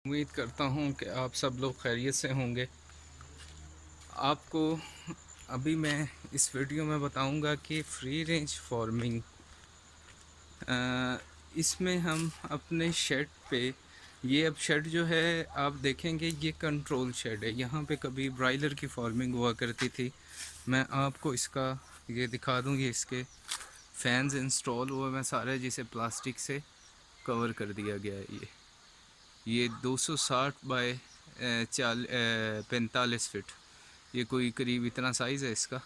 امید کرتا ہوں کہ آپ سب لوگ خیریت سے ہوں گے۔ آپ کو ابھی میں اس ویڈیو میں بتاؤں گا کہ فری رینج فارمنگ، اس میں ہم اپنے شیڈ پہ، یہ اب شیڈ جو ہے آپ دیکھیں گے یہ کنٹرول شیڈ ہے۔ یہاں پہ کبھی برائلر کی فارمنگ ہوا کرتی تھی۔ میں آپ کو اس کا یہ دکھا دوں، یہ اس کے فینز انسٹال ہوئے میں سارے، جسے پلاسٹک سے کور کر دیا گیا ہے۔ یہ 260 بائی 45 فٹ، یہ کوئی قریب اتنا سائز ہے اس کا،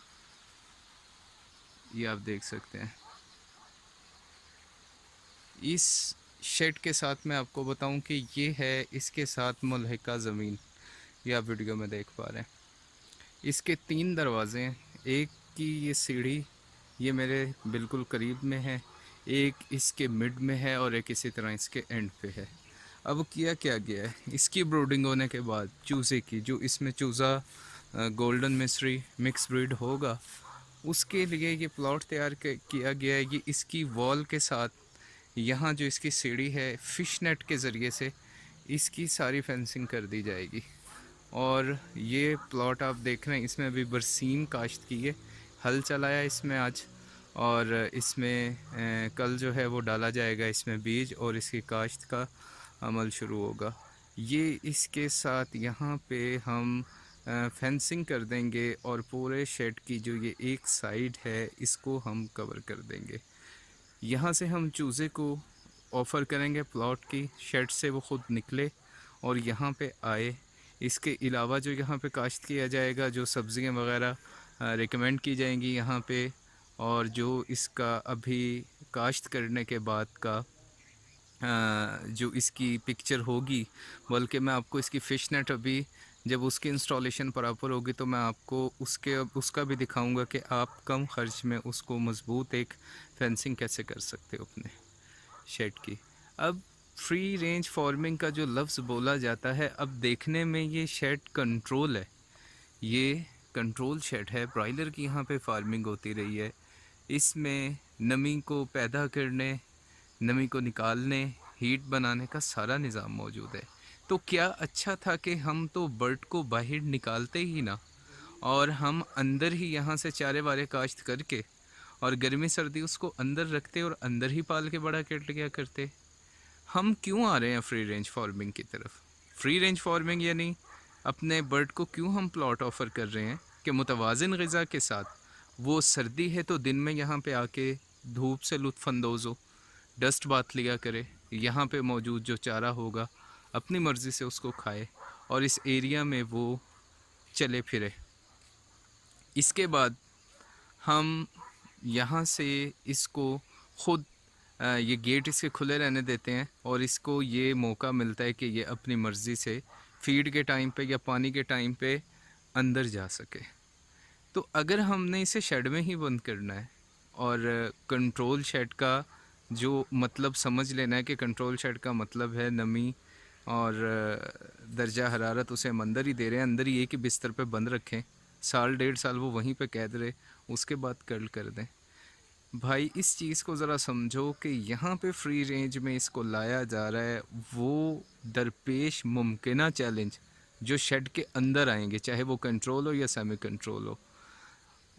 یہ آپ دیکھ سکتے ہیں۔ اس شیڈ کے ساتھ میں آپ کو بتاؤں کہ یہ ہے اس کے ساتھ ملحقہ زمین، یہ آپ ویڈیو میں دیکھ پا رہے ہیں۔ اس کے 3 دروازے ہیں، ایک کی یہ سیڑھی یہ میرے بالکل قریب میں ہے، ایک اس کے مڈ میں ہے، اور ایک اسی طرح اس کے اینڈ پہ ہے۔ اب کیا گیا ہے، اس کی بروڈنگ ہونے کے بعد چوزے کی، جو اس میں چوزا گولڈن مصری مکس بریڈ ہوگا، اس کے لیے یہ پلاٹ تیار کیا گیا ہے۔ یہ اس کی وال کے ساتھ یہاں جو اس کی سیڑھی ہے، فش نیٹ کے ذریعے سے اس کی ساری فینسنگ کر دی جائے گی۔ اور یہ پلاٹ آپ دیکھ رہے ہیں، اس میں ابھی برسیم کاشت کی ہے، ہل چلایا اس میں آج، اور اس میں کل جو ہے وہ ڈالا جائے گا اس میں بیج، اور اس کی کاشت کا عمل شروع ہوگا۔ یہ اس کے ساتھ یہاں پہ ہم فینسنگ کر دیں گے، اور پورے شیڈ کی جو یہ ایک سائیڈ ہے اس کو ہم کور کر دیں گے۔ یہاں سے ہم چوزے کو آفر کریں گے پلاٹ کی، شیڈ سے وہ خود نکلے اور یہاں پہ آئے۔ اس کے علاوہ جو یہاں پہ کاشت کیا جائے گا، جو سبزیاں وغیرہ ریکمینڈ کی جائیں گی یہاں پہ، اور جو اس کا ابھی کاشت کرنے کے بعد کا جو اس کی پکچر ہوگی، بلکہ میں آپ کو اس کی فش نیٹ ابھی جب اس کی انسٹالیشن پراپر ہوگی تو میں آپ کو اس کا بھی دکھاؤں گا کہ آپ کم خرچ میں اس کو مضبوط ایک فینسنگ کیسے کر سکتے ہو اپنے شیڈ کی۔ اب فری رینج فارمنگ کا جو لفظ بولا جاتا ہے، اب دیکھنے میں یہ شیڈ کنٹرول ہے، یہ کنٹرول شیڈ ہے، برائلر کی یہاں پہ فارمنگ ہوتی رہی ہے۔ اس میں نمی کو پیدا کرنے، نمی کو نکالنے، ہیٹ بنانے کا سارا نظام موجود ہے۔ تو کیا اچھا تھا کہ ہم تو برڈ کو باہر نکالتے ہی نہ، اور ہم اندر ہی یہاں سے چارے وارے کاشت کر کے، اور گرمی سردی اس کو اندر رکھتے اور اندر ہی پال کے بڑا کر لیا کرتے۔ ہم کیوں آ رہے ہیں فری رینج فارمنگ کی طرف؟ فری رینج فارمنگ یعنی اپنے برڈ کو کیوں ہم پلاٹ آفر کر رہے ہیں کہ متوازن غذا کے ساتھ وہ سردی ہے تو دن میں یہاں پہ آ کے دھوپ سے لطف اندوز ہو، ڈسٹ بات لیا کرے، یہاں پہ موجود جو چارہ ہوگا اپنی مرضی سے اس کو کھائے، اور اس ایریا میں وہ چلے پھرے۔ اس کے بعد ہم یہاں سے اس کو خود یہ گیٹ اس کے کھلے رہنے دیتے ہیں، اور اس کو یہ موقع ملتا ہے کہ یہ اپنی مرضی سے فیڈ کے ٹائم پہ یا پانی کے ٹائم پہ اندر جا سکے۔ تو اگر ہم نے اسے شیڈ میں ہی بند کرنا ہے، اور کنٹرول شیڈ کا جو مطلب سمجھ لینا ہے کہ کنٹرول شیڈ کا مطلب ہے نمی اور درجہ حرارت اسے ہم اندر ہی دے رہے ہیں، اندر ہی ایک ہی بستر پہ بند رکھیں، 1.5 سال وہ وہیں پہ قید رہے، اس کے بعد کرل کر دیں۔ بھائی اس چیز کو ذرا سمجھو کہ یہاں پہ فری رینج میں اس کو لایا جا رہا ہے، وہ درپیش ممکنہ چیلنج جو شیڈ کے اندر آئیں گے، چاہے وہ کنٹرول ہو یا سیمی کنٹرول ہو،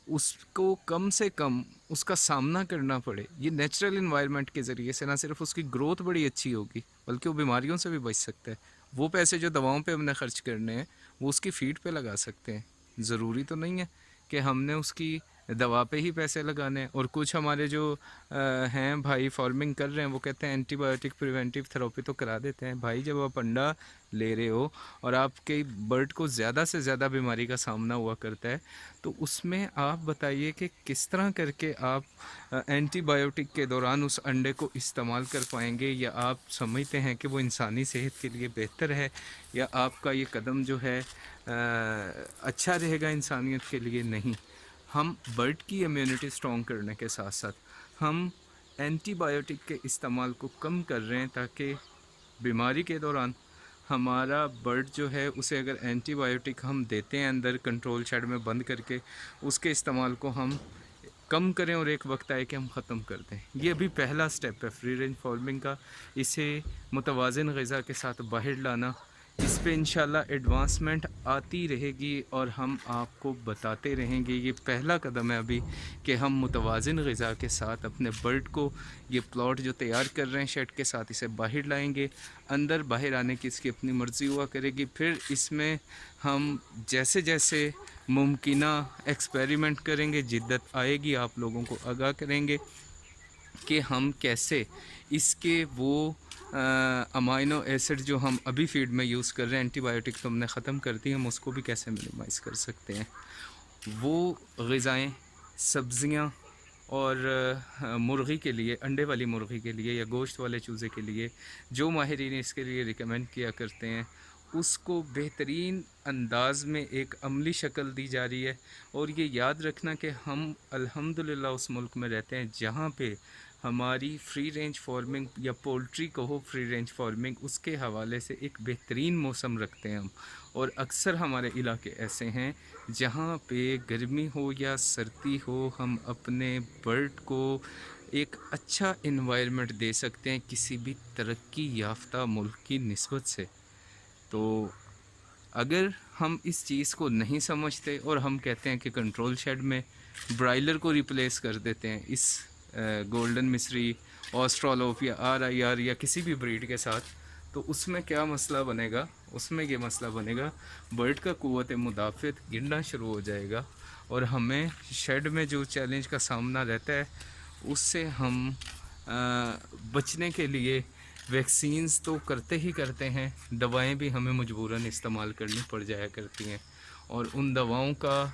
اس کو کم سے کم اس کا سامنا کرنا پڑے۔ یہ نیچرل انوائرمنٹ کے ذریعے سے نہ صرف اس کی گروتھ بڑی اچھی ہوگی، بلکہ وہ بیماریوں سے بھی بچ سکتا ہے۔ وہ پیسے جو دواؤں پہ ہم نے خرچ کرنے ہیں وہ اس کی فیڈ پہ لگا سکتے ہیں۔ ضروری تو نہیں ہے کہ ہم نے اس کی دوا پہ ہی پیسے لگانے ہیں۔ اور کچھ ہمارے جو ہیں بھائی فارمنگ کر رہے ہیں، وہ کہتے ہیں اینٹی بایوٹک پریونٹیو تھراپی تو کرا دیتے ہیں۔ بھائی جب آپ انڈا لے رہے ہو اور آپ کے برڈ کو زیادہ سے زیادہ بیماری کا سامنا ہوا کرتا ہے، تو اس میں آپ بتائیے کہ کس طرح کر کے آپ اینٹی بایوٹک کے دوران اس انڈے کو استعمال کر پائیں گے، یا آپ سمجھتے ہیں کہ وہ انسانی صحت کے لیے بہتر ہے، یا آپ کا یہ قدم جو ہے اچھا رہے گا انسانیت کے لیے؟ نہیں۔ ہم برڈ کی امیونٹی سٹرونگ کرنے کے ساتھ ساتھ ہم اینٹی بایوٹک کے استعمال کو کم کر رہے ہیں، تاکہ بیماری کے دوران ہمارا برڈ جو ہے اسے اگر اینٹی بایوٹک ہم دیتے ہیں اندر کنٹرول شیڈ میں بند کر کے، اس کے استعمال کو ہم کم کریں، اور ایک وقت آئے کہ ہم ختم کر دیں۔ یہ ابھی پہلا سٹیپ ہے فری رینج فارمنگ کا، اسے متوازن غذا کے ساتھ باہر لانا، اس پہ انشاءاللہ ایڈوانسمنٹ آتی رہے گی اور ہم آپ کو بتاتے رہیں گے. یہ پہلا قدم ہے ابھی کہ ہم متوازن غذا کے ساتھ اپنے برڈ کو یہ پلاٹ جو تیار کر رہے ہیں شیڈ کے ساتھ اسے باہر لائیں گے. اندر باہر آنے کی اس کی اپنی مرضی ہوا کرے گی. پھر اس میں ہم جیسے جیسے ممکنہ ایکسپیریمنٹ کریں گے, جدت آئے گی آپ لوگوں کو آگاہ کریں گے کہ ہم کیسے اس کے وہ امائنو ایسڈ جو ہم ابھی فیڈ میں یوز کر رہے ہیں, اینٹی بایوٹک تو ہم نے ختم کر دی, ہم اس کو بھی کیسے منیمائز کر سکتے ہیں. وہ غذائیں, سبزیاں اور مرغی کے لیے, انڈے والی مرغی کے لیے یا گوشت والے چوزے کے لیے جو ماہرین اس کے لیے ریکمینڈ کیا کرتے ہیں, اس کو بہترین انداز میں ایک عملی شکل دی جا رہی ہے. اور یہ یاد رکھنا کہ ہم الحمدللہ اس ملک میں رہتے ہیں جہاں پہ ہماری فری رینج فارمنگ یا پولٹری کو ہو فری رینج فارمنگ, اس کے حوالے سے ایک بہترین موسم رکھتے ہیں ہم. اور اکثر ہمارے علاقے ایسے ہیں جہاں پہ گرمی ہو یا سردی ہو, ہم اپنے برڈ کو ایک اچھا انوائرمنٹ دے سکتے ہیں کسی بھی ترقی یافتہ ملک کی نسبت سے. تو اگر ہم اس چیز کو نہیں سمجھتے اور ہم کہتے ہیں کہ کنٹرول شیڈ میں برائلر کو ریپلیس کر دیتے ہیں اس گولڈن مصری, آسٹرالوپ یا RIR یا کسی بھی بریڈ کے ساتھ, تو اس میں کیا مسئلہ بنے گا؟ اس میں یہ مسئلہ بنے گا برڈ کا قوت مدافعت گرنا شروع ہو جائے گا, اور ہمیں شیڈ میں جو چیلنج کا سامنا رہتا ہے اس سے ہم بچنے کے لیے ویکسینز تو کرتے ہی کرتے ہیں, دوائیں بھی ہمیں مجبوراً استعمال کرنی پڑ جایا کرتی ہیں, اور ان دواؤں کا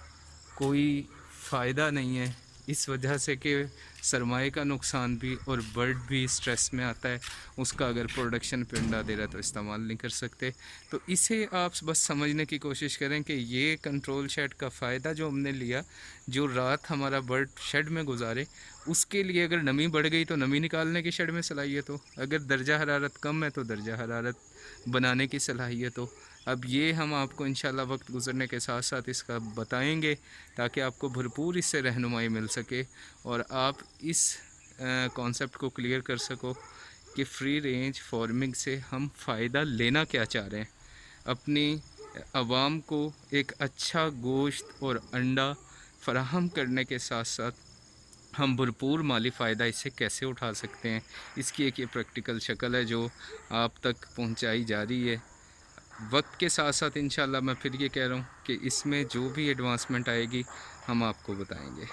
کوئی فائدہ نہیں ہے اس وجہ سے کہ سرمایے کا نقصان بھی اور برڈ بھی سٹریس میں آتا ہے. اس کا اگر پروڈکشن پہ انڈا دے رہا ہے تو استعمال نہیں کر سکتے. تو اسے آپ بس سمجھنے کی کوشش کریں کہ یہ کنٹرول شیڈ کا فائدہ جو ہم نے لیا, جو رات ہمارا برڈ شیڈ میں گزارے, اس کے لیے اگر نمی بڑھ گئی تو نمی نکالنے کی شیڈ میں صلاحیت ہو, اگر درجہ حرارت کم ہے تو درجہ حرارت بنانے کی صلاحیت ہو. اب یہ ہم آپ کو انشاءاللہ وقت گزرنے کے ساتھ ساتھ اس کا بتائیں گے تاکہ آپ کو بھرپور اس سے رہنمائی مل سکے اور آپ اس کانسیپٹ کو کلیئر کر سکو کہ فری رینج فارمنگ سے ہم فائدہ لینا کیا چاہ رہے ہیں, اپنی عوام کو ایک اچھا گوشت اور انڈا فراہم کرنے کے ساتھ ساتھ ہم بھرپور مالی فائدہ اس سے کیسے اٹھا سکتے ہیں. اس کی ایک یہ پریکٹیکل شکل ہے جو آپ تک پہنچائی جا رہی ہے. وقت کے ساتھ ساتھ انشاءاللہ میں پھر یہ کہہ رہا ہوں کہ اس میں جو بھی ایڈوانسمنٹ آئے گی ہم آپ کو بتائیں گے.